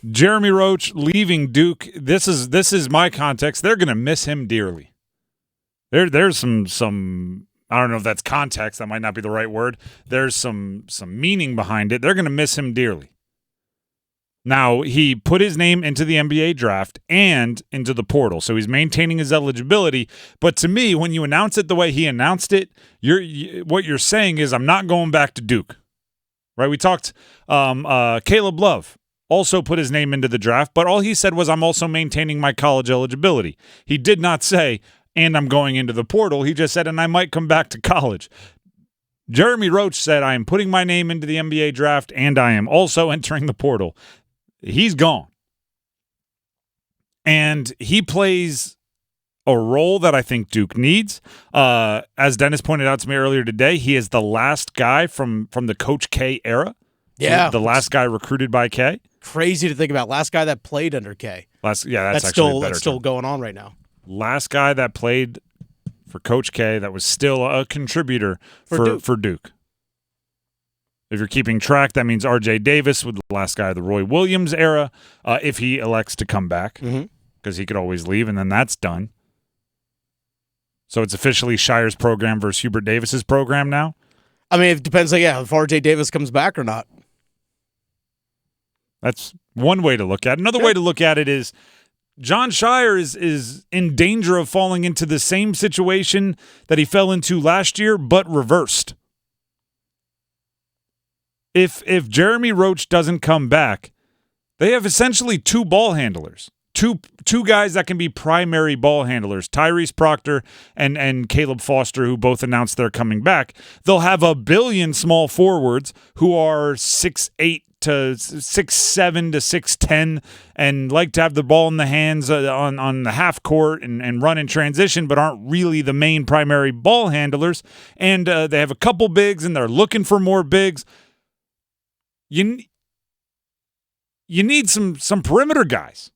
Jeremy Roach leaving Duke. This is my context. They're going to miss him dearly. There's some I don't know if that's context. That might not be the right word. There's some meaning behind it. They're going to miss him dearly. Now, he put his name into the NBA draft and into the portal, so he's maintaining his eligibility. But to me, when you announce it the way he announced it, what you're saying is, I'm not going back to Duke. Right? We talked, Caleb Love also put his name into the draft, but all he said was, I'm also maintaining my college eligibility. He did not say, and I'm going into the portal. He just said, and I might come back to college. Jeremy Roach said, I am putting my name into the NBA draft, and I am also entering the portal. He's gone. And he plays a role that I think Duke needs. As Dennis pointed out to me earlier today, he is the last guy from the Coach K era. Yeah. The last guy recruited by K. Crazy to think about. Last guy that played under K. That's actually that's still going on right now. Last guy that played for Coach K that was still a contributor for Duke. If you're keeping track, that means R.J. Davis was the last guy of the Roy Williams era, if he elects to come back, because he could always leave, and then that's done. So it's officially Scheyer's program versus Hubert Davis's program now? I mean, it depends, if R.J. Davis comes back or not. That's one way to look at it. Another way to look at it is Jon Scheyer is in danger of falling into the same situation that he fell into last year, but reversed. If Jeremy Roach doesn't come back, they have essentially two ball handlers, two guys that can be primary ball handlers, Tyrese Proctor and Caleb Foster, who both announced they're coming back. They'll have a billion small forwards who are 6'8" to 6'7" to 6'10" and like to have the ball in the hands on the half court and run in transition, but aren't really the main primary ball handlers. And they have a couple bigs, and they're looking for more bigs. You need some perimeter guys.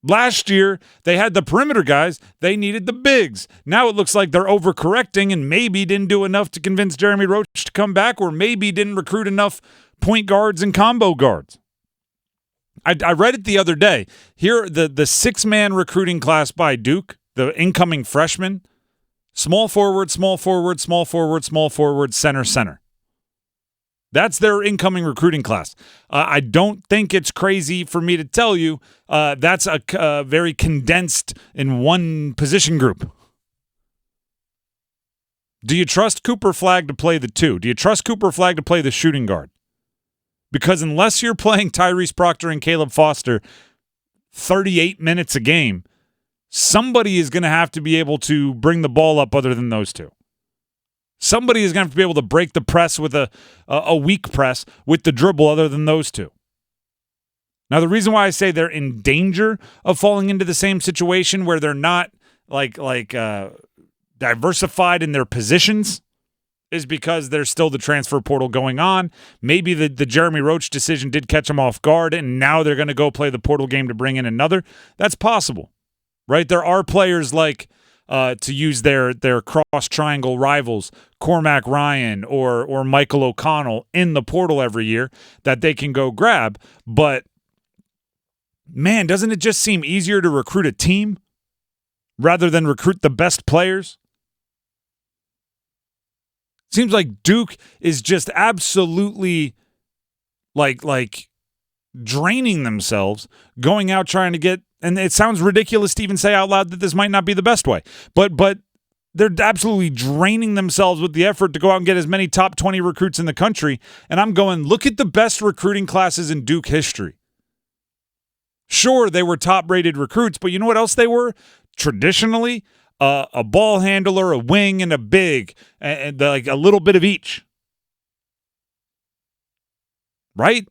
Last year, they had the perimeter guys. They needed the bigs. Now it looks like they're overcorrecting and maybe didn't do enough to convince Jeremy Roach to come back, or maybe didn't recruit enough point guards and combo guards. I read it the other day. Here, the six-man recruiting class by Duke, the incoming freshmen, small forward, small forward, small forward, small forward, center, center. That's their incoming recruiting class. I don't think it's crazy for me to tell you that's a very condensed in one position group. Do you trust Cooper Flagg to play the two? Do you trust Cooper Flagg to play the shooting guard? Because unless you're playing Tyrese Proctor and Caleb Foster 38 minutes a game, somebody is going to have to be able to bring the ball up other than those two. Somebody is going to have to be able to break the press with a weak press with the dribble other than those two. Now, the reason why I say they're in danger of falling into the same situation where they're not diversified in their positions is because there's still the transfer portal going on. Maybe the Jeremy Roach decision did catch them off guard, and now they're going to go play the portal game to bring in another. That's possible, right? There are players like to use their cross-triangle rivals, Cormac Ryan or Michael O'Connell, in the portal every year that they can go grab. But, man, doesn't it just seem easier to recruit a team rather than recruit the best players? Seems like Duke is just absolutely like draining themselves, going out trying to get. And it sounds ridiculous to even say out loud that this might not be the best way. But they're absolutely draining themselves with the effort to go out and get as many top 20 recruits in the country. And I'm going, look at the best recruiting classes in Duke history. Sure, they were top-rated recruits, but you know what else they were? Traditionally, a ball handler, a wing, and a big, and like a little bit of each. Right?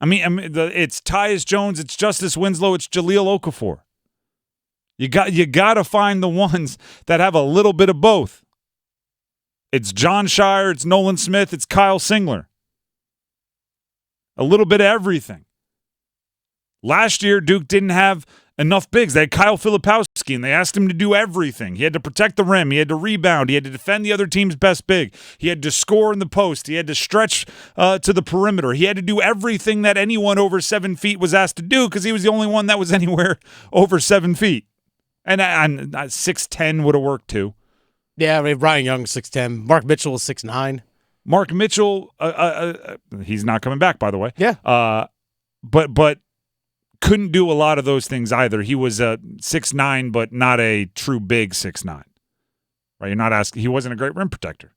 I mean, it's Tyus Jones, it's Justice Winslow, it's Jahlil Okafor. You got to find the ones that have a little bit of both. It's Jon Scheyer, it's Nolan Smith, it's Kyle Singler. A little bit of everything. Last year, Duke didn't have enough bigs. They had Kyle Filipowski, and they asked him to do everything. He had to protect the rim. He had to rebound. He had to defend the other team's best big. He had to score in the post. He had to stretch to the perimeter. He had to do everything that anyone over 7 feet was asked to do because he was the only one that was anywhere over 7 feet. And 6'10" would have worked too. Yeah, I mean, Ryan Young 6'10". Mark Mitchell was 6'9". Mark Mitchell, he's not coming back, by the way. Yeah. But couldn't do a lot of those things either. He was a 6'9", but not a true big 6'9". Right? You're not asking. He wasn't a great rim protector.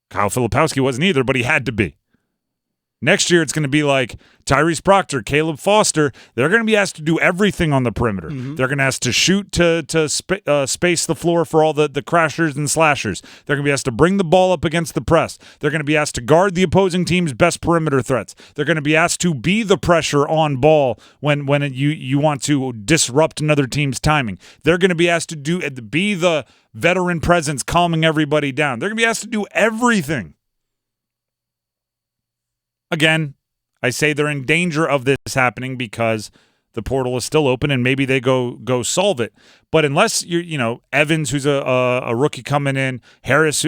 Kyle Filipowski wasn't either, but he had to be. Next year, it's going to be like Tyrese Proctor, Caleb Foster. They're going to be asked to do everything on the perimeter. Mm-hmm. They're going to ask to shoot to space the floor for all the crashers and slashers. They're going to be asked to bring the ball up against the press. They're going to be asked to guard the opposing team's best perimeter threats. They're going to be asked to be the pressure on ball when you want to disrupt another team's timing. They're going to be asked to be the veteran presence calming everybody down. They're going to be asked to do everything. Again, I say they're in danger of this happening because the portal is still open and maybe they go solve it. But unless Evans, who's a rookie coming in, Harris,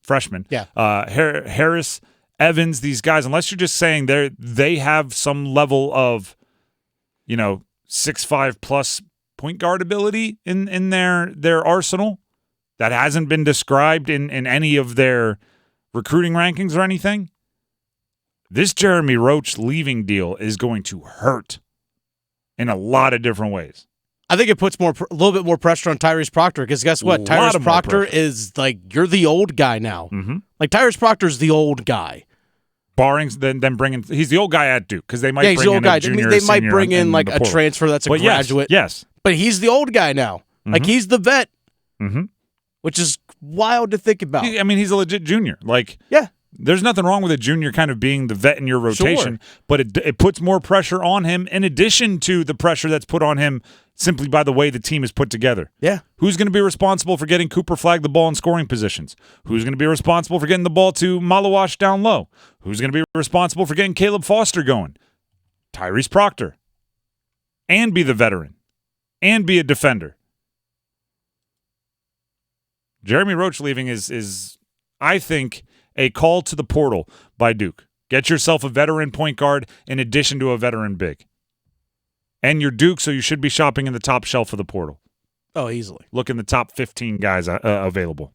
freshman, Harris, Evans, these guys, unless you're just saying they have some level of 6'5" plus point guard ability in their arsenal that hasn't been described in any of their recruiting rankings or anything. This Jeremy Roach leaving deal is going to hurt in a lot of different ways. I think it puts a little bit more pressure on Tyrese Proctor because guess what? Tyrese Proctor is like, you're the old guy now. Mm-hmm. Like Tyrese Proctor's the old guy. Barring then bringing, he's the old guy at Duke because they might bring in a junior. They might bring in like a transfer that's a graduate. Yes, but he's the old guy now. Mm-hmm. Like he's the vet, which is wild to think about. I mean, he's a legit junior. Like, yeah. There's nothing wrong with a junior kind of being the vet in your rotation, but it puts more pressure on him in addition to the pressure that's put on him simply by the way the team is put together. Yeah. Who's going to be responsible for getting Cooper Flagg the ball in scoring positions? Who's going to be responsible for getting the ball to Malawash down low? Who's going to be responsible for getting Caleb Foster going? Tyrese Proctor. And be the veteran. And be a defender. Jeremy Roach leaving is I think, a call to the portal by Duke. Get yourself a veteran point guard in addition to a veteran big. And you're Duke, so you should be shopping in the top shelf of the portal. Oh, easily. Look in the top 15 guys available.